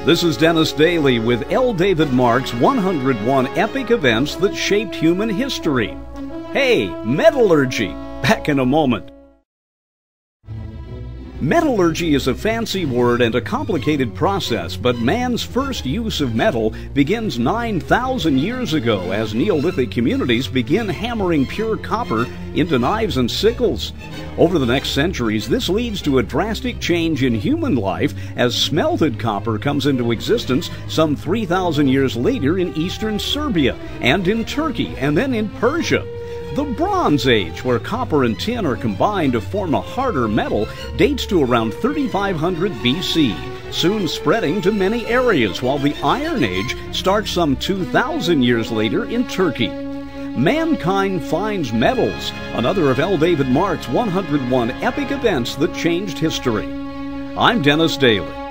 This is Dennis Daly with L. David Mark's 101 Epic Events That Shaped Human History. Hey, metallurgy! Back in a moment. Metallurgy is a fancy word and a complicated process, but man's first use of metal begins 9,000 years ago as Neolithic communities begin hammering pure copper into knives and sickles. Over the next centuries, this leads to a drastic change in human life as smelted copper comes into existence some 3,000 years later in eastern Serbia and in Turkey and then in Persia. The Bronze Age, where copper and tin are combined to form a harder metal, dates to around 3500 BC, soon spreading to many areas, while the Iron Age starts some 2,000 years later in Turkey. Mankind finds metals, another of L. David Mark's 101 Epic Events That Changed History. I'm Dennis Daly.